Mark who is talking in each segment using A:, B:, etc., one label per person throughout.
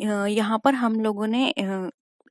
A: यहाँ पर हम लोगों ने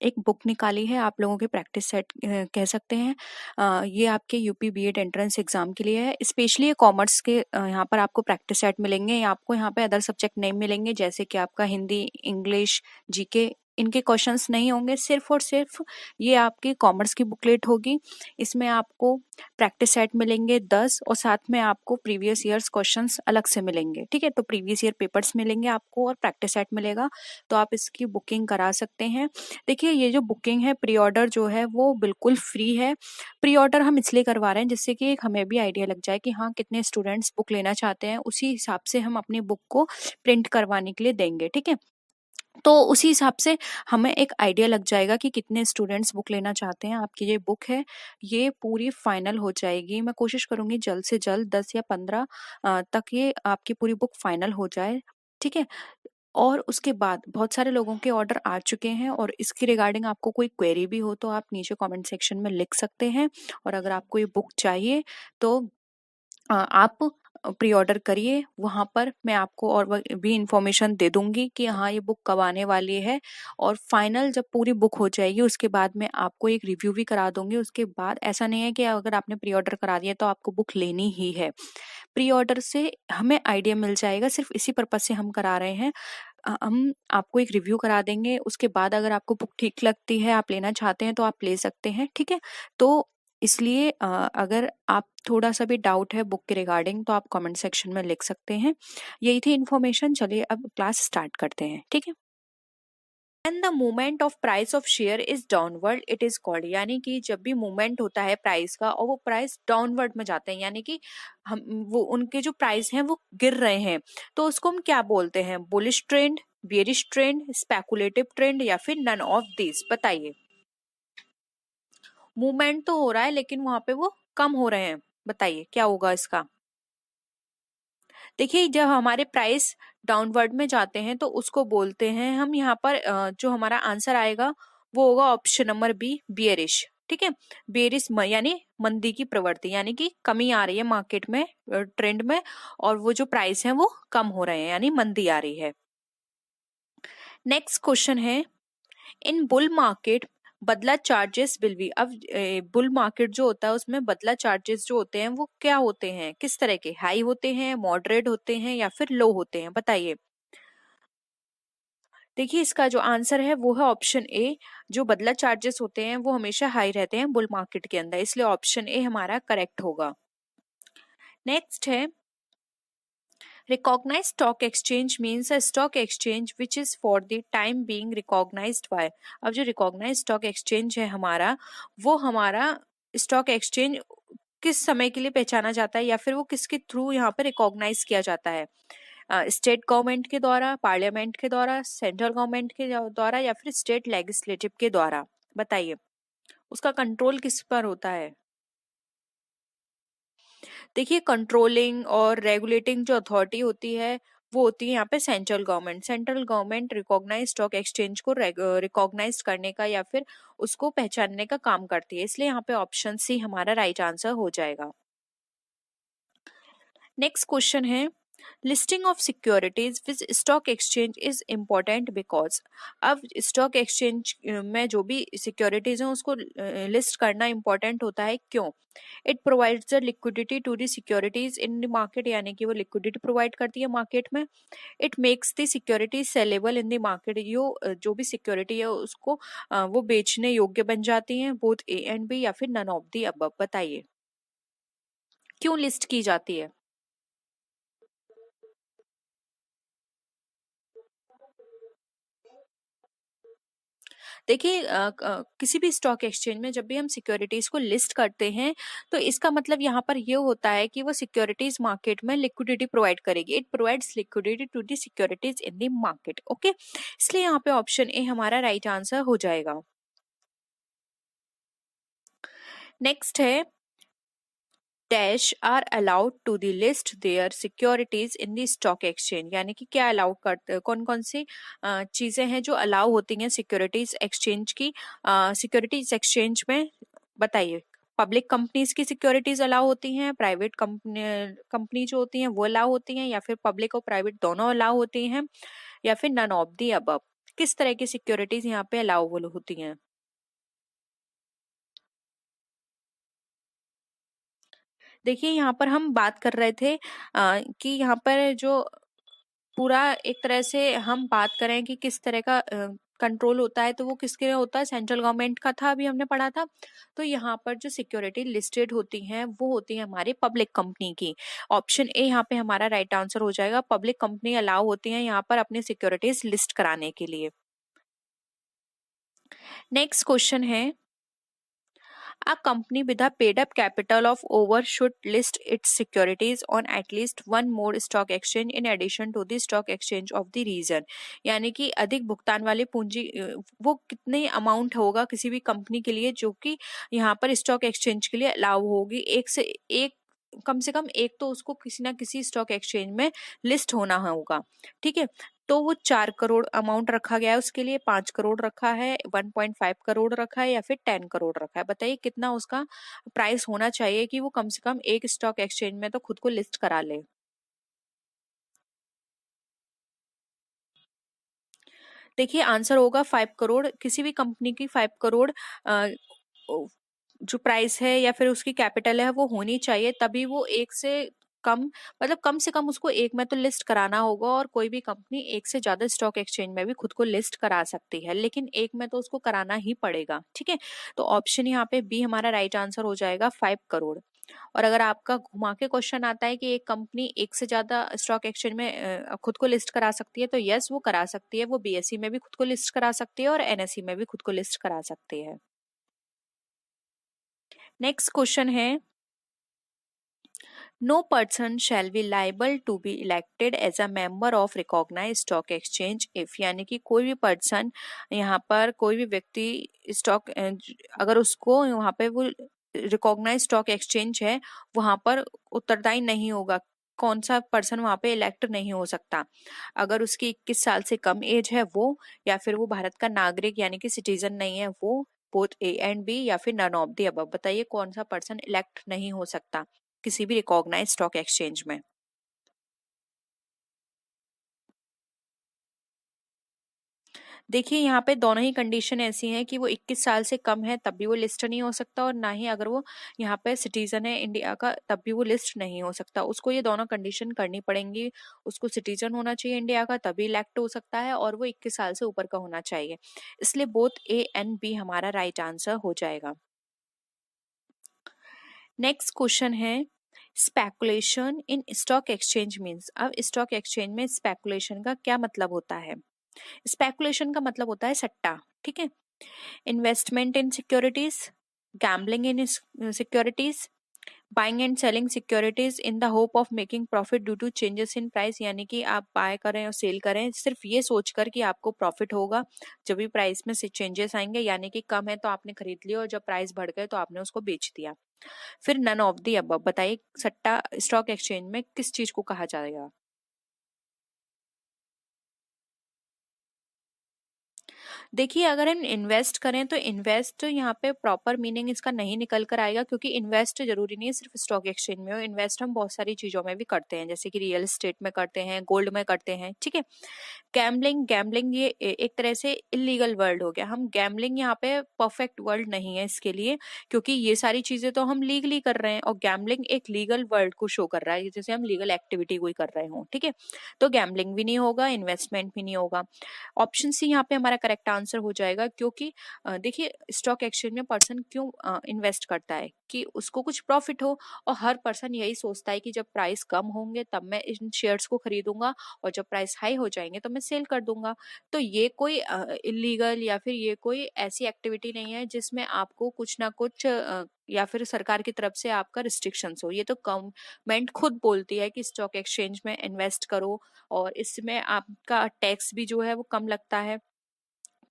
A: एक बुक निकाली है, आप लोगों के प्रैक्टिस सेट कह सकते हैं। ये आपके यूपी बीएड एंट्रेंस एग्जाम के लिए है। स्पेशली ये कॉमर्स के यहाँ पर आपको प्रैक्टिस सेट मिलेंगे। आपको यहाँ पे अदर सब्जेक्ट नहीं मिलेंगे, जैसे कि आपका हिंदी, इंग्लिश, जीके, इनके क्वेश्चंस नहीं होंगे। सिर्फ और सिर्फ ये आपकी कॉमर्स की बुकलेट होगी। इसमें आपको प्रैक्टिस सेट मिलेंगे 10 और साथ में आपको प्रीवियस ईयर्स क्वेश्चंस अलग से मिलेंगे। ठीक है, तो प्रीवियस ईयर पेपर्स मिलेंगे आपको और प्रैक्टिस सेट मिलेगा, तो आप इसकी बुकिंग करा सकते हैं। देखिए, ये जो बुकिंग है, प्री ऑर्डर जो है वो बिल्कुल फ्री है। प्री ऑर्डर हम इसलिए करवा रहे हैं जिससे कि एक हमें भी आइडिया लग जाए कि हाँ, कितने स्टूडेंट्स बुक लेना चाहते हैं, उसी हिसाब से हम अपनी बुक को प्रिंट करवाने के लिए देंगे। ठीक है, तो उसी हिसाब से हमें एक आइडिया लग जाएगा कि कितने स्टूडेंट्स बुक लेना चाहते हैं। आपकी ये बुक है, ये पूरी फाइनल हो जाएगी। मैं कोशिश करूंगी जल्द से जल्द 10 या 15 तक ये आपकी पूरी बुक फाइनल हो जाए। ठीक है, और उसके बाद बहुत सारे लोगों के ऑर्डर आ चुके हैं, और इसके रिगार्डिंग आपको कोई क्वेरी भी हो तो आप नीचे कमेंट सेक्शन में लिख सकते हैं। और अगर आपको ये बुक चाहिए तो आप प्री ऑर्डर करिए। वहां पर मैं आपको और भी इंफॉर्मेशन दे दूंगी कि हाँ, ये बुक कब आने वाली है। और फाइनल जब पूरी बुक हो जाएगी उसके बाद मैं आपको एक रिव्यू भी करा दूंगी। उसके बाद ऐसा नहीं है कि अगर आपने प्री ऑर्डर करा दिया तो आपको बुक लेनी ही है। प्री ऑर्डर से हमें आइडिया मिल जाएगा, सिर्फ इसी पर्पज से हम करा रहे हैं। हम आपको एक रिव्यू करा देंगे, उसके बाद अगर आपको बुक ठीक लगती है, आप लेना चाहते हैं तो आप ले सकते हैं। ठीक है, तो इसलिए अगर आप थोड़ा सा भी डाउट है बुक के रिगार्डिंग तो आप कमेंट सेक्शन में लिख सकते हैं। यही थी इन्फॉर्मेशन। चलिए अब क्लास स्टार्ट करते हैं। ठीक है, and the movement of price of share is downward it is called, यानी कि जब भी मूवमेंट होता है प्राइस का और वो प्राइस डाउनवर्ड में जाते हैं, यानी कि हम वो उनके जो प्राइस हैं वो गिर रहे हैं, तो उसको हम क्या बोलते हैं? Bullish trend, bearish trend, speculative trend, या फिर नन ऑफ दिस? बताइए। मूवमेंट तो हो रहा है लेकिन वहां पे वो कम हो रहे हैं, बताइए क्या होगा इसका? देखिए, जब हमारे प्राइस डाउनवर्ड में जाते हैं तो उसको बोलते हैं हम, यहाँ पर जो हमारा आंसर आएगा वो होगा ऑप्शन नंबर बी, बियरिश। ठीक है, बेरिश यानी मंदी की प्रवृत्ति, यानी कि कमी आ रही है मार्केट में, ट्रेंड में, और वो जो प्राइस है वो कम हो रहे हैं, यानी मंदी आ रही है। नेक्स्ट क्वेश्चन है, इन बुल मार्केट बदला चार्जेस विल बी। अब बुल मार्केट जो होता है उसमें बदला चार्जेस जो होते हैं वो क्या होते हैं, किस तरह के? हाई होते हैं, मॉडरेट होते हैं, या फिर लो होते हैं? बताइए। देखिए, इसका जो आंसर है वो है ऑप्शन ए। जो बदला चार्जेस होते हैं वो हमेशा हाई रहते हैं बुल मार्केट के अंदर, इसलिए ऑप्शन ए हमारा करेक्ट होगा। नेक्स्ट है, recognized stock exchange means a stock exchange which is for the time being recognized by। अब जो recognized stock exchange है हमारा, वो हमारा स्टॉक एक्सचेंज किस समय के लिए पहचाना जाता है, या फिर वो किसके थ्रू यहाँ पे रिकॉग्नाइज किया जाता है? स्टेट गवर्नमेंट के द्वारा, पार्लियामेंट के द्वारा, सेंट्रल गवर्नमेंट के द्वारा, या फिर स्टेट लेजिस्लेटिव के द्वारा? बताइए, उसका कंट्रोल किस पर होता है? देखिए, कंट्रोलिंग और रेगुलेटिंग जो अथॉरिटी होती है वो होती है यहाँ पे central government. Central government recognise stock exchange को रिकॉग्नाइज करने का या फिर उसको पहचानने का काम करती है, इसलिए यहाँ पे ऑप्शन सी हमारा राइट आंसर हो जाएगा। नेक्स्ट क्वेश्चन है, listing of securities with stock exchange is important because. अब स्टॉक एक्सचेंज में जो भी सिक्योरिटीज हैं उसको लिस्ट करना इम्पोर्टेंट होता है, क्यों? It provides the liquidity to the securities in the market, यानी कि वो लिक्विडिटी प्रोवाइड करती है मार्केट में। It makes the security saleable in the market, जो भी सिक्योरिटी है उसको वो बेचने योग्य बन जाती हैं, बोथ ए एंड बी या फिर नन ऑफ द अबव? बताइए, क्यों लिस्ट की जाती है? देखिए, किसी भी स्टॉक एक्सचेंज में जब भी हम सिक्योरिटीज को लिस्ट करते हैं तो इसका मतलब यहाँ पर ये होता है कि वो सिक्योरिटीज मार्केट में लिक्विडिटी प्रोवाइड करेगी। It provides liquidity to the securities in the market. Okay, इसलिए यहाँ पे ऑप्शन ए हमारा राइट आंसर हो जाएगा। नेक्स्ट है, dash are allowed to the list their securities in the stock exchange, यानी कि क्या अलाउ करते, कौन कौन सी चीजें हैं जो अलाउ होती हैं सिक्योरिटीज एक्सचेंज की, सिक्योरिटीज एक्सचेंज में? बताइए। पब्लिक कंपनीज की सिक्योरिटीज अलाउ होती हैं, प्राइवेट कंपनी जो होती हैं वो अलाउ होती हैं, या फिर पब्लिक और प्राइवेट दोनों अलाउ होती हैं, या फिर नन ऑफ दी अबव? किस तरह की सिक्योरिटीज यहाँ पे अलाउबल होती हैं। देखिए यहाँ पर हम बात कर रहे थे कि यहाँ पर जो पूरा एक तरह से हम बात करें कि किस तरह का कंट्रोल होता है, तो वो किसके लिए होता है, सेंट्रल गवर्नमेंट का था, अभी हमने पढ़ा था। तो यहाँ पर जो सिक्योरिटी लिस्टेड होती हैं वो होती है हमारी पब्लिक कंपनी की। ऑप्शन ए यहाँ पे हमारा राइट आंसर हो जाएगा। पब्लिक कंपनी अलाउ होती है यहाँ पर अपनी सिक्योरिटीज लिस्ट कराने के लिए। नेक्स्ट क्वेश्चन है, a company with a paid up capital of over should list its securities on at least one more stock exchange in addition to the stock exchange of the region। यानी कि अधिक भुगतान वाली पूंजी वो कितनी amount होगा किसी भी कंपनी के लिए जो कि यहाँ पर स्टॉक एक्सचेंज के लिए अलाउ होगी, एक से एक, कम से कम एक तो उसको किसी ना किसी स्टॉक एक्सचेंज में लिस्ट होना होगा। ठीक है, तो वो 4 करोड़ अमाउंट रखा गया है उसके लिए, 5 करोड़ रखा है, 1.5 करोड़ रखा है, या फिर 10 करोड़ रखा है। बताइए कितना उसका प्राइस होना चाहिए कि वो कम से कम एक स्टॉक एक्सचेंज में तो खुद को लिस्ट करा ले। देखिए आंसर होगा 5 करोड़। किसी भी कंपनी की 5 करोड़ जो प्राइस है या फिर उसकी कैपिटल है वो होनी चाहिए, तभी वो एक से कम, मतलब कम से कम उसको एक में तो लिस्ट कराना होगा। और कोई भी कंपनी एक से ज्यादा स्टॉक एक्सचेंज में भी खुद को लिस्ट करा सकती है, लेकिन एक में तो उसको कराना ही पड़ेगा। ठीक है, तो ऑप्शन यहाँ पे बी हमारा राइट आंसर हो जाएगा, 5 करोड़। और अगर आपका घुमा के क्वेश्चन आता है कि एक कंपनी एक से ज्यादा स्टॉक एक्सचेंज में खुद को लिस्ट करा सकती है, तो यस वो करा सकती है। वो बीएसई में भी खुद को लिस्ट करा सकती है और एनएसई में भी खुद को लिस्ट करा सकती है। नेक्स्ट क्वेश्चन है, no person shall be liable to be elected as a member of recognise stock exchange if, यानी कि कोई भी पर्सन, यहाँ पर कोई भी व्यक्ति स्टॉक, अगर उसको यहाँ पे वो रिकॉग्नाइज स्टॉक एक्सचेंज है वहां पर उत्तरदायी नहीं होगा। कौन सा पर्सन वहां पे इलेक्ट नहीं हो सकता? अगर उसकी 21 साल से कम एज है वो, या फिर वो भारत का नागरिक यानी कि सिटीजन नहीं है वो, बोथ ए एंड बी, या फिर नन ऑफ द अबव। बताइए कौन सा पर्सन इलेक्ट नहीं हो सकता किसी भी रिकॉग्नाइज स्टॉक एक्सचेंज में। देखिए यहाँ पे दोनों ही कंडीशन ऐसी हैं कि वो 21 साल से कम है तब भी वो लिस्ट नहीं हो सकता, और ना ही अगर वो यहाँ पे सिटीजन है इंडिया का तब भी वो लिस्ट नहीं हो सकता। उसको ये दोनों कंडीशन करनी पड़ेंगी। उसको सिटीजन होना चाहिए इंडिया का तभी इलेक्ट हो सकता है, और वो 21 साल से ऊपर का होना चाहिए। इसलिए बोथ ए एंड बी हमारा राइट आंसर हो जाएगा। नेक्स्ट क्वेश्चन है, स्पेकुलेशन इन स्टॉक एक्सचेंज मीन्स। अब स्टॉक एक्सचेंज में स्पेकुलेशन का क्या मतलब होता है? स्पेकुलेशन का मतलब होता है सट्टा। ठीक है, investment in securities, gambling in securities, buying and selling securities in the hope of making profit due to changes in price, यानी कि आप बाय करें और सेल करें सिर्फ ये सोचकर कि आपको प्रॉफिट होगा जब भी प्राइस में से चेंजेस आएंगे, यानी कि कम है तो आपने खरीद लिया और जब प्राइस बढ़ गए तो आपने उसको बेच दिया। फिर नन ऑफ दी अबव। बताइए सट्टा स्टॉक एक्सचेंज में किस चीज को कहा जाएगा? देखिए अगर हम इन्वेस्ट करें तो इन्वेस्ट यहाँ पे प्रॉपर मीनिंग इसका नहीं निकल कर आएगा, क्योंकि इन्वेस्ट जरूरी नहीं है सिर्फ स्टॉक एक्सचेंज में हो। इन्वेस्ट हम बहुत सारी चीजों में भी करते हैं, जैसे कि रियल एस्टेट में करते हैं, गोल्ड में करते हैं। ठीक है, गैम्बलिंग, गैम्बलिंग ये एक तरह से इलीगल वर्ड हो गया। हम गैम्बलिंग यहाँ पे परफेक्ट वर्ड नहीं है इसके लिए, क्योंकि ये सारी चीजें तो हम लीगली कर रहे हैं और गैम्बलिंग एक लीगल वर्ड को शो कर रहा है, जैसे हम लीगल एक्टिविटी कोई कर रहे हो। ठीक है, तो गैम्बलिंग भी नहीं होगा, इन्वेस्टमेंट भी नहीं होगा। ऑप्शन सी यहाँ पे हमारा करेक्ट आंसर हो जाएगा, क्योंकि देखिए स्टॉक एक्सचेंज में पर्सन क्यों इन्वेस्ट करता है कि उसको कुछ प्रॉफिट हो, और हर पर्सन यही सोचता है कि जब प्राइस कम होंगे तब मैं इन शेयर्स को खरीदूंगा और जब प्राइस हाई हो जाएंगे तो मैं सेल कर दूंगा। तो ये कोई इलीगल या फिर ये कोई ऐसी एक्टिविटी नहीं है जिसमें आपको कुछ ना कुछ या फिर सरकार की तरफ से आपका रिस्ट्रिक्शंस हो। ये तो गवर्नमेंट खुद बोलती है कि स्टॉक एक्सचेंज में इन्वेस्ट करो और इसमें आपका टैक्स भी जो है वो कम लगता है।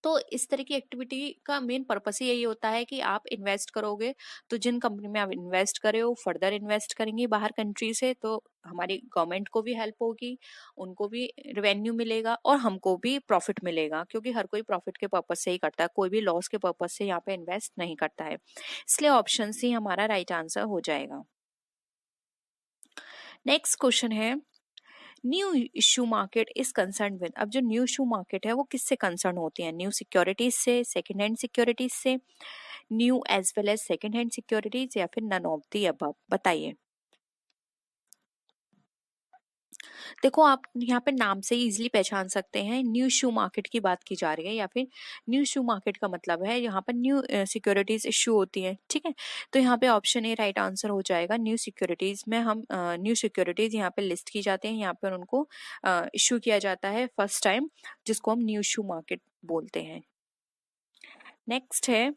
A: तो इस तरह की एक्टिविटी का मेन पर्पस ही यही होता है कि आप इन्वेस्ट करोगे तो जिन कंपनी में आप इन्वेस्ट करे हो फर्दर इन्वेस्ट करेंगे बाहर कंट्री से, तो हमारी गवर्नमेंट को भी हेल्प होगी, उनको भी रेवेन्यू मिलेगा और हमको भी प्रॉफिट मिलेगा, क्योंकि हर कोई प्रॉफिट के पर्पस से ही करता है, कोई भी लॉस के पर्पस से यहाँ पे इन्वेस्ट नहीं करता है। इसलिए ऑप्शन सी हमारा राइट आंसर हो जाएगा। नेक्स्ट क्वेश्चन है, new issue market is concern with, अब जो न्यू इशू मार्केट है वो किससे कंसर्न होती है? न्यू सिक्योरिटीज से, सेकेंड हैंड सिक्योरिटीज से, new as well as second hand securities, या फिर नन ऑफ दी अबव? बताइए। देखो आप यहाँ पे नाम से ही इजिली पहचान सकते हैं, न्यू इशू मार्केट की बात की जा रही है, या फिर न्यू इशू मार्केट का मतलब है यहाँ पर न्यू सिक्योरिटीज इशू होती है। ठीक है, तो यहाँ पे ऑप्शन ए राइट आंसर हो जाएगा। न्यू सिक्योरिटीज में हम न्यू सिक्योरिटीज यहाँ पे लिस्ट की जाते हैं, यहाँ पर उनको इशू किया जाता है फर्स्ट टाइम, जिसको हम न्यू इशू मार्केट बोलते हैं। नेक्स्ट है,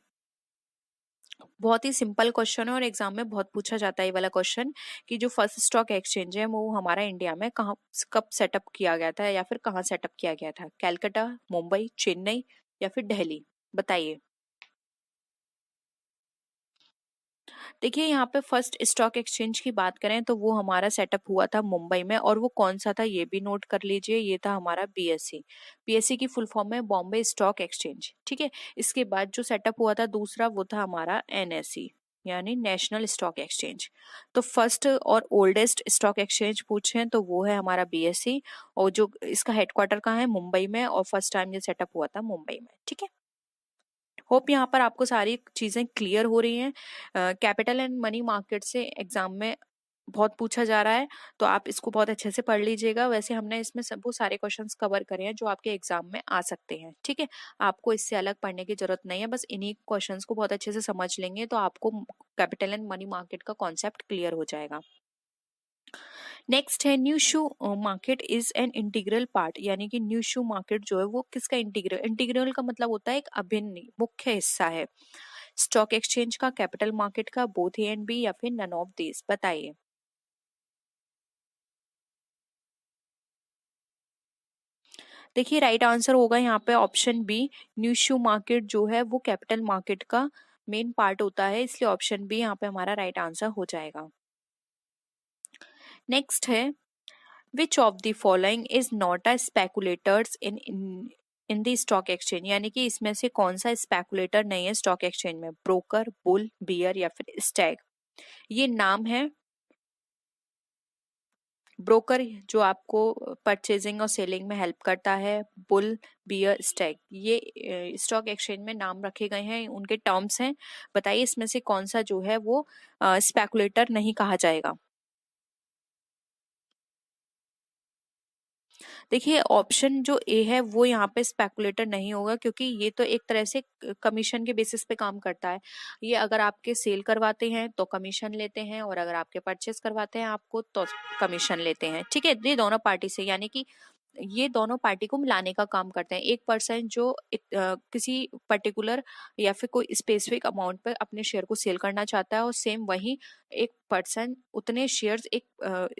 A: बहुत ही सिंपल क्वेश्चन है और एग्जाम में बहुत पूछा जाता है ये वाला क्वेश्चन, कि जो फर्स्ट स्टॉक एक्सचेंज है वो हमारा इंडिया में कहाँ कब सेटअप किया गया था, या फिर कहाँ सेटअप किया गया था? कैलकाटा, मुंबई, चेन्नई, या फिर दिल्ली? बताइए। देखिए यहाँ पे फर्स्ट स्टॉक एक्सचेंज की बात करें तो वो हमारा सेटअप हुआ था मुंबई में, और वो कौन सा था ये भी नोट कर लीजिए, ये था हमारा बीएससी। बीएससी की फुल फॉर्म है बॉम्बे स्टॉक एक्सचेंज। ठीक है, इसके बाद जो सेटअप हुआ था दूसरा वो था हमारा एनएसई, यानी नेशनल स्टॉक एक्सचेंज। तो फर्स्ट और ओल्डेस्ट स्टॉक एक्सचेंज पूछें तो वो है हमारा बीएससी, और जो इसका हेडक्वार्टर कहाँ है? मुंबई में, और फर्स्ट टाइम ये सेटअप हुआ था मुंबई में। ठीक है, होप यहाँ पर आपको सारी चीजें क्लियर हो रही हैं। कैपिटल एंड मनी मार्केट से एग्जाम में बहुत पूछा जा रहा है, तो आप इसको बहुत अच्छे से पढ़ लीजिएगा। वैसे हमने इसमें सब वो सारे क्वेश्चंस कवर करे हैं जो आपके एग्जाम में आ सकते हैं। ठीक है, आपको इससे अलग पढ़ने की जरूरत नहीं है, बस इन्हीं क्वेश्चंस को बहुत अच्छे से समझ लेंगे तो आपको कैपिटल एंड मनी मार्केट का कॉन्सेप्ट क्लियर हो जाएगा। नेक्स्ट है, new shoe market is an integral part, यानी कि न्यू शू मार्केट जो है वो किसका इंटीग्रल? इंटीग्रल का मतलब होता है एक अभिन्न मुख्य हिस्सा है स्टॉक एक्सचेंज का, कैपिटल मार्केट का, बोथ ए एंड बी, या फिर नन ऑफ दिस? बताइए। देखिए राइट आंसर होगा यहाँ पे option B, new issue market जो है वो कैपिटल मार्केट का मेन पार्ट होता है, इसलिए ऑप्शन बी यहाँ पे हमारा राइट आंसर हो जाएगा। नेक्स्ट है, which of the following is not a speculators in the stock exchange, यानी कि इसमें से कौन सा स्पेकुलेटर नहीं है स्टॉक एक्सचेंज में? ब्रोकर, बुल, बियर, या फिर स्टैग? ये नाम है। ब्रोकर जो आपको परचेजिंग और सेलिंग में हेल्प करता है, बुल, बियर, स्टैग, ये स्टॉक एक्सचेंज में नाम रखे गए हैं, उनके टर्म्स हैं। बताइए इसमें से कौन सा जो है वो स्पेकुलेटर नहीं कहा जाएगा? देखिए ऑप्शन जो ए है वो यहाँ पे स्पेकुलेटर नहीं होगा, क्योंकि ये तो एक तरह से कमीशन के बेसिस पे काम करता है। ये अगर आपके सेल करवाते हैं तो कमीशन लेते हैं, और अगर आपके परचेस करवाते हैं आपको तो कमीशन लेते हैं। ठीक है, ये दोनों पार्टी से, यानी कि ये दोनों पार्टी को मिलाने का काम करते हैं। एक पर्सन जो किसी पर्टिकुलर या फिर कोई स्पेसिफिक अमाउंट पर अपने शेयर को सेल करना चाहता है, और सेम वही एक पर्सन उतने शेयर्स एक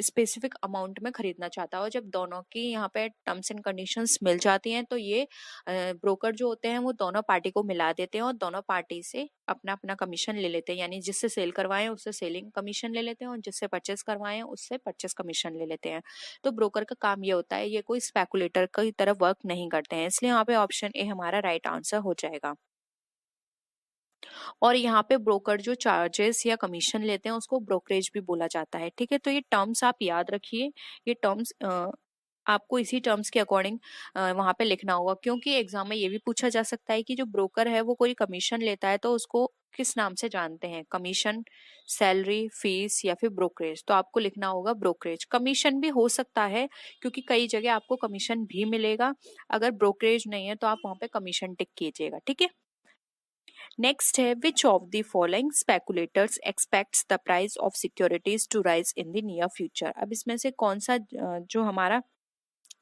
A: स्पेसिफिक अमाउंट में खरीदना चाहता है, और जब दोनों की यहाँ पे टर्म्स एंड कंडीशंस मिल जाती हैं तो ये ब्रोकर जो होते हैं वो दोनों पार्टी को मिला देते हैं, और दोनों पार्टी से अपना अपना कमीशन ले लेते हैं। यानी जिससे सेल करवाएं उससे सेलिंग कमीशन ले लेते हैं, और जिससे परचेस करवाएं उससे परचेस कमीशन ले लेते हैं। तो ब्रोकर का काम ये होता है, ये कोई स्पेकुलेटर की तरह वर्क नहीं करते हैं, इसलिए यहाँ पे ऑप्शन ए हमारा राइट आंसर हो जाएगा। और यहाँ पे ब्रोकर जो चार्जेस या कमीशन लेते हैं उसको ब्रोकरेज भी बोला जाता है। ठीक है, तो ये टर्म्स आप याद रखिए। ये टर्म्स आपको इसी टर्म्स के अकॉर्डिंग वहां पे लिखना होगा, क्योंकि एग्जाम में ये भी पूछा जा सकता है कि जो ब्रोकर है वो कोई कमीशन लेता है तो उसको किस नाम से जानते हैं? कमीशन, सैलरी, फीस, या फिर ब्रोकरेज? तो आपको लिखना होगा ब्रोकरेज। कमीशन भी हो सकता है, क्योंकि कई जगह आपको कमीशन भी मिलेगा। अगर ब्रोकरेज नहीं है तो आप वहां पे कमीशन टिक कीजिएगा। ठीक है, नेक्स्ट है, which of the following speculators expects the price of securities to rise in the near future? अब इसमें से कौन सा जो हमारा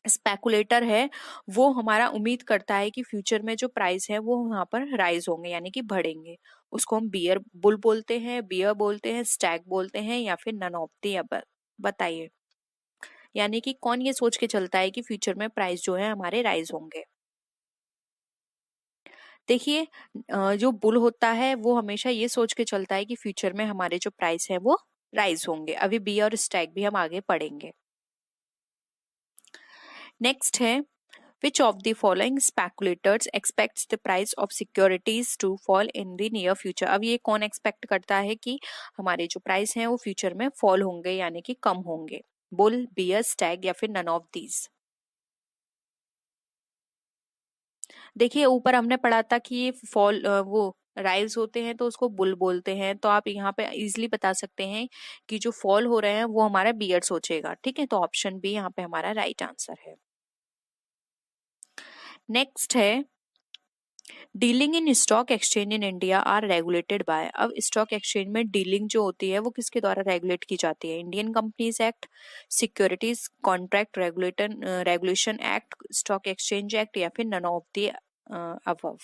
A: स्पेकुलेटर है वो हमारा उम्मीद करता है कि फ्यूचर में जो प्राइस है वो वहां पर राइज होंगे, यानी कि बढ़ेंगे? उसको हम बियर बुल बोलते हैं, बियर बोलते हैं, स्टैग बोलते हैं, या फिर नन ऑफ द अबव? बताइए। यानी कि कौन ये सोच के चलता है कि फ्यूचर में प्राइस जो है हमारे राइज होंगे? देखिए जो बुल होता है वो हमेशा ये सोच के चलता है कि फ्यूचर में हमारे जो प्राइस है वो राइज होंगे। अभी बी और स्टैग भी हम आगे पढ़ेंगे। नेक्स्ट है, which of the following speculators expects the price of securities to fall in the near future? अब ये कौन एक्सपेक्ट करता है कि हमारे जो प्राइस हैं वो फ्यूचर में फॉल होंगे, यानी कि कम होंगे? बुल, बियर, स्टैग या फिर नन ऑफ दीज? देखिए ऊपर हमने पढ़ा था कि ये फॉल वो राइज होते हैं तो उसको बुल बोलते हैं, तो आप यहाँ पे इजिली बता सकते हैं कि जो फॉल हो रहे हैं वो हमारा बियर्ड सोचेगा। ठीक है, तो ऑप्शन बी यहाँ पे हमारा राइट आंसर है। नेक्स्ट है, dealing in stock exchange in India are regulated by. अब स्टॉक एक्सचेंज में डीलिंग जो होती है वो किसके द्वारा रेगुलेट की जाती है? Indian companies act, securities contract regulation act, stock exchange act या फिर नन ऑफ द अबव?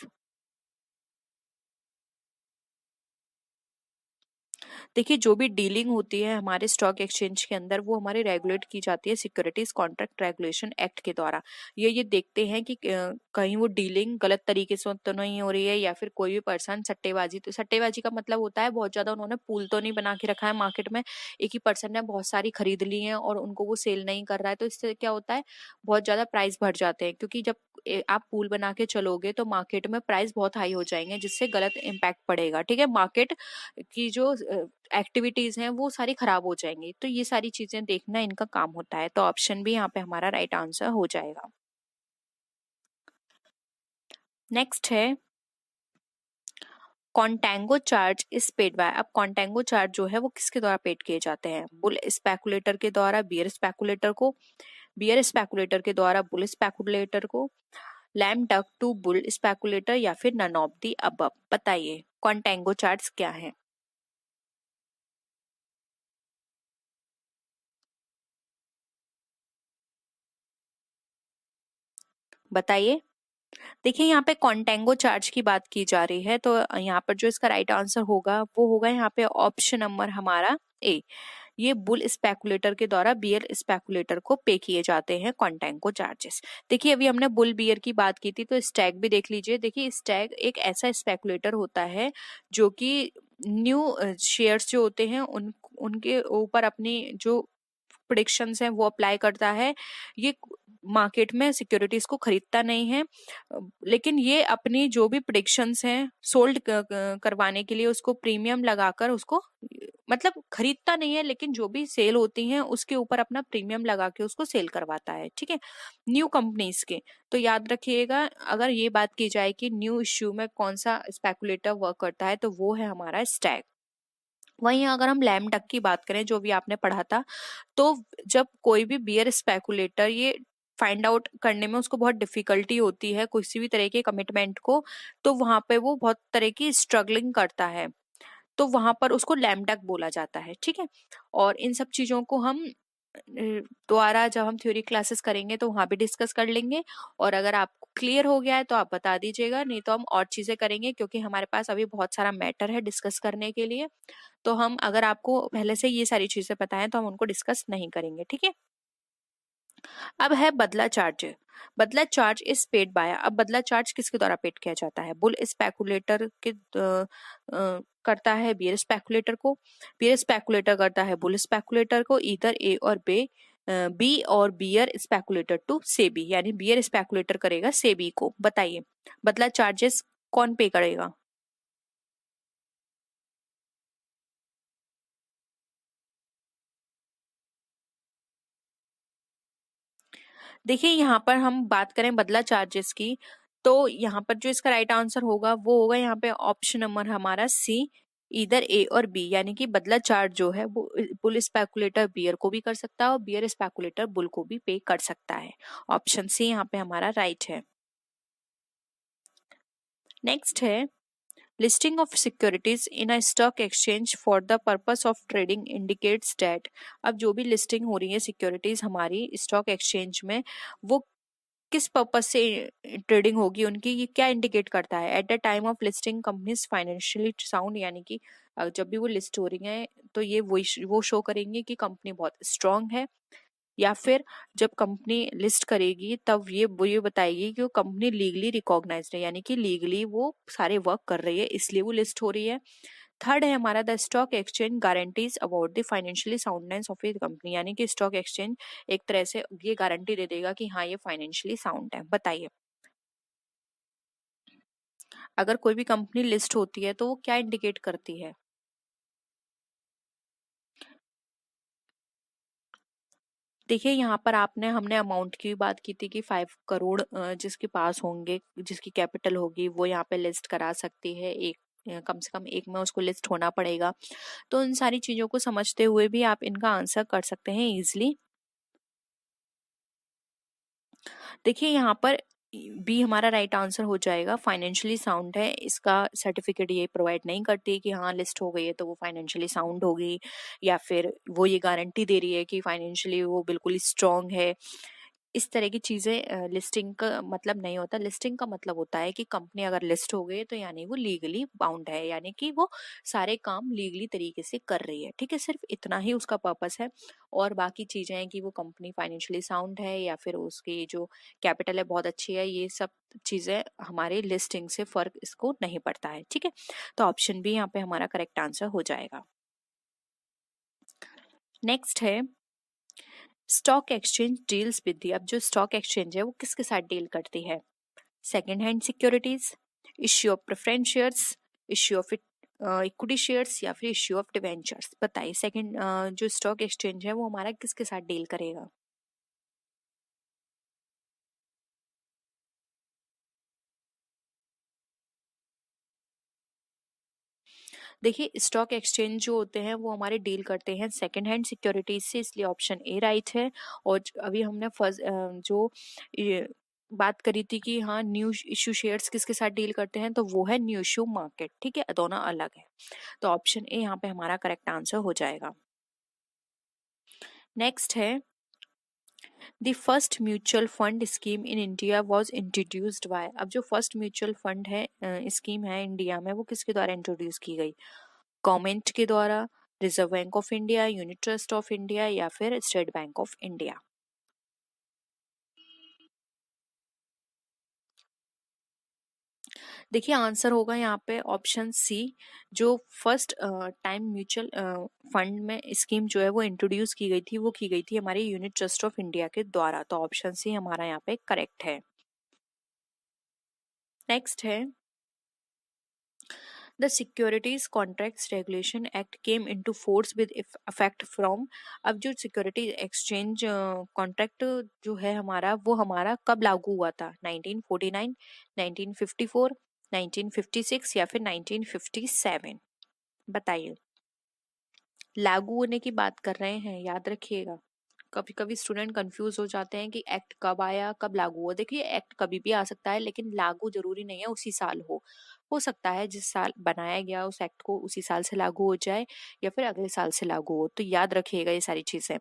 A: देखिए जो भी डीलिंग होती है हमारे स्टॉक एक्सचेंज के अंदर वो हमारी रेगुलेट की जाती है सिक्योरिटीज कॉन्ट्रैक्ट रेगुलेशन एक्ट के द्वारा। ये देखते हैं कि कहीं वो डीलिंग गलत तरीके से तो नहीं हो रही है, या फिर कोई भी पर्सन सट्टेबाजी, तो सट्टेबाजी का मतलब होता है बहुत ज्यादा उन्होंने पूल तो नहीं बना के रखा है मार्केट में, एक ही पर्सन ने बहुत सारी खरीद ली है और उनको वो सेल नहीं कर रहा है, तो इससे क्या होता है बहुत ज्यादा प्राइस बढ़ जाते हैं, क्योंकि जब आप पूल बना के चलोगे तो मार्केट में प्राइस बहुत हाई हो जाएंगे जिससे गलत इम्पैक्ट पड़ेगा। ठीक है, मार्केट की जो एक्टिविटीज हैं वो सारी खराब हो जाएंगी, तो ये सारी चीजें देखना इनका काम होता है, तो ऑप्शन भी यहाँ पे हमारा राइट आंसर हो जाएगा। नेक्स्ट है, कॉन्टेंगो चार्ज इज पेड बाय। अब कॉन्टेंगो चार्ज जो है वो किसके द्वारा पेड किए जाते हैं? बुल स्पेकुलेटर के द्वारा बियर स्पेकुलेटर को, बियर स्पेकुलेटर के द्वारा बुल स्पेकुलेटर को, lame duck to bull speculator या फिर नन ऑफ दी अबव? बताइए कॉन्टेंगो चार्ज क्या है? बताइए। देखिए यहाँ पे कॉन्टेंगो चार्ज की बात की जा रही है, तो यहाँ पर जो इसका राइट आंसर होगा वो होगा यहाँ पे ऑप्शन नंबर हमारा ए। ये बुल स्पेकुलेटर के द्वारा बियर स्पेकुलेटर को पे किए जाते हैं कॉन्टेंगो चार्जेस। देखिए अभी हमने बुल बियर की बात की थी, तो स्टैग भी देख लीजिए। देखिए स्टैग एक ऐसा स्पेकुलेटर होता है जो कि न्यू शेयर्स जो होते हैं उनके ऊपर अपनी जो प्रिडिक्शंस हैं वो अप्लाई करता है। ये मार्केट में सिक्योरिटीज को खरीदता नहीं है, लेकिन ये अपनी जो भी प्रिडिक्शंस हैं सोल्ड करवाने के लिए उसको प्रीमियम लगाकर उसको, मतलब खरीदता नहीं है लेकिन जो भी सेल होती हैं उसके ऊपर अपना प्रीमियम लगा के उसको सेल करवाता है। ठीक है, न्यू कंपनीज के। तो याद रखिएगा अगर ये बात की जाए कि न्यू इश्यू में कौन सा स्पेकुलेटर वर्क करता है तो वो है हमारा स्टैग। वहीं अगर हम लैम डक की बात करें जो भी आपने पढ़ा था, तो जब कोई भी बियर स्पेकुलेटर ये फाइंड आउट करने में उसको बहुत डिफिकल्टी होती है किसी भी तरह के कमिटमेंट को, तो वहां पे वो बहुत तरह की स्ट्रगलिंग करता है, तो वहां पर उसको लैमडक बोला जाता है। ठीक है, और इन सब चीजों को हम दोबारा जब हम थ्योरी क्लासेस करेंगे तो वहां भी डिस्कस कर लेंगे, और अगर आपको क्लियर हो गया है तो आप बता दीजिएगा, नहीं तो हम और चीजें करेंगे क्योंकि हमारे पास अभी बहुत सारा मैटर है डिस्कस करने के लिए। तो हम अगर आपको पहले से ये सारी चीजें पता है तो हम उनको डिस्कस नहीं करेंगे। ठीक है, अब है बदला चार्ज। बदला चार्ज इज पेड बाय। अब बदला चार्ज किसके द्वारा पेड किया जाता है? बुल स्पेकुलेटर के करता है बियर स्पेकुलेटर को, बियर स्पेकुलेटर करता है बुल स्पेकुलेटर को, इधर ए और बी और बियर स्पेकुलेटर टू सेबी, यानी बियर स्पेकुलेटर करेगा सेबी को। बताइए बदला चार्जेस कौन पे करेगा? देखिए यहाँ पर हम बात करें बदला चार्जेस की, तो यहाँ पर जो इसका राइट आंसर होगा वो होगा यहाँ पे ऑप्शन नंबर हमारा सी, इधर ए और बी, यानी कि बदला चार्ज जो है वो बुल स्पेकुलेटर बियर को भी कर सकता है और बियर स्पेकुलेटर बुल को भी पे कर सकता है। ऑप्शन सी यहाँ पे हमारा राइट है। नेक्स्ट है, listing of securities in a stock exchange for the purpose of trading indicates that. अब जो भी लिस्टिंग हो रही है सिक्योरिटीज हमारी स्टॉक एक्सचेंज में, वो किस पर्पस से ट्रेडिंग होगी उनकी, ये क्या इंडिकेट करता है? At the time of listing companies financially sound, यानी कि जब भी वो लिस्ट हो रही है तो ये वो शो करेंगे कि कंपनी बहुत स्ट्रांग है, या फिर जब कंपनी लिस्ट करेगी तब वो ये बताएगी कि वो कंपनी लीगली रिकॉग्नाइज्ड है, यानी कि लीगली वो सारे वर्क कर रही है इसलिए वो लिस्ट हो रही है। थर्ड है हमारा, the stock exchange guarantees about the financially soundness of A company, यानी कि स्टॉक एक्सचेंज एक तरह से ये गारंटी दे देगा कि हाँ ये फाइनेंशियली साउंड है। बताइए अगर कोई भी कंपनी लिस्ट होती है तो वो क्या इंडिकेट करती है? देखिए यहाँ पर आपने हमने अमाउंट की भी बात की थी कि 5 करोड़ जिसके पास होंगे, जिसकी कैपिटल होगी, वो यहाँ पे लिस्ट करा सकती है। एक कम से कम एक में उसको लिस्ट होना पड़ेगा। तो इन सारी चीज़ों को समझते हुए भी आप इनका आंसर कर सकते हैं ईज़िली। देखिए यहाँ पर बी हमारा राइट आंसर हो जाएगा। फाइनेंशियली साउंड है, इसका सर्टिफिकेट ये प्रोवाइड नहीं करती कि हाँ लिस्ट हो गई है तो वो फाइनेंशियली साउंड होगी, या फिर वो ये गारंटी दे रही है कि फाइनेंशियली वो बिल्कुल स्ट्रांग है। इस तरह की चीजें लिस्टिंग का मतलब नहीं होता। लिस्टिंग का मतलब होता है कि कंपनी अगर लिस्ट हो गई है तो यानी वो लीगली बाउंड है, यानी कि वो सारे काम लीगली तरीके से कर रही है। ठीक है, सिर्फ इतना ही उसका पर्पस है। और बाकी चीजें हैं कि वो कंपनी फाइनेंशियली साउंड है या फिर उसकी जो कैपिटल है बहुत अच्छी है, ये सब चीजें हमारे लिस्टिंग से फर्क इसको नहीं पड़ता है। ठीक है, तो ऑप्शन बी यहाँ पे हमारा करेक्ट आंसर हो जाएगा। नेक्स्ट है stock exchange deals with the. अब जो स्टॉक एक्सचेंज है वो किसके साथ डील करती है? Second hand securities, issue of preference shares, issue of equity shares, या फिर इश्यू ऑफ डिवेंचर्स। बताइए सेकेंड जो स्टॉक एक्सचेंज है वो हमारा किसके साथ डील करेगा? देखिए स्टॉक एक्सचेंज जो होते हैं वो हमारे डील करते हैं सेकेंड हैंड सिक्योरिटीज से, इसलिए ऑप्शन ए राइट है। और अभी हमने फर्स्ट जो ये बात करी थी कि हाँ न्यू इश्यू शेयर्स किसके साथ डील करते हैं, तो वो है न्यू इश्यू मार्केट। ठीक है, दोनों अलग है। तो ऑप्शन ए यहाँ पे हमारा करेक्ट आंसर हो जाएगा। नेक्स्ट है the first mutual fund scheme in India was introduced by. अब जो फर्स्ट म्यूचुअल फंड है स्कीम है इंडिया में, वो किसके द्वारा इंट्रोड्यूस की गई? गवर्नमेंट के द्वारा, reserve bank of India, unit trust of India, या फिर स्टेट बैंक ऑफ इंडिया? देखिए आंसर होगा यहाँ पे ऑप्शन सी। जो फर्स्ट टाइम म्यूचुअल फंड में स्कीम जो है वो इंट्रोड्यूस की गई थी, वो की गई थी हमारे यूनिट ट्रस्ट ऑफ इंडिया के द्वारा। तो ऑप्शन सी हमारा यहाँ पे करेक्ट है। नेक्स्ट है the securities contracts regulation act came into force with effect from. अब जो सिक्योरिटी एक्सचेंज कॉन्ट्रैक्ट जो है हमारा, वो हमारा कब लागू हुआ था? 1949, 1954, 1956, या फिर 1957? बताइए। लागू होने की बात कर रहे हैं, याद रखिएगा। कभी कभी स्टूडेंट कंफ्यूज हो जाते हैं कि एक्ट कब आया कब लागू हुआ। देखिए एक्ट कभी भी आ सकता है, लेकिन लागू जरूरी नहीं है उसी साल हो सकता है जिस साल बनाया गया उस एक्ट को उसी साल से लागू हो जाए, या फिर अगले साल से लागू हो। तो याद रखिएगा ये सारी चीजें।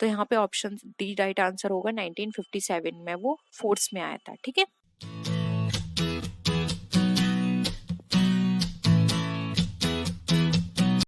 A: तो यहाँ पे ऑप्शन डी राइट आंसर होगा। 1957 में वो फोर्स में आया था। ठीक है।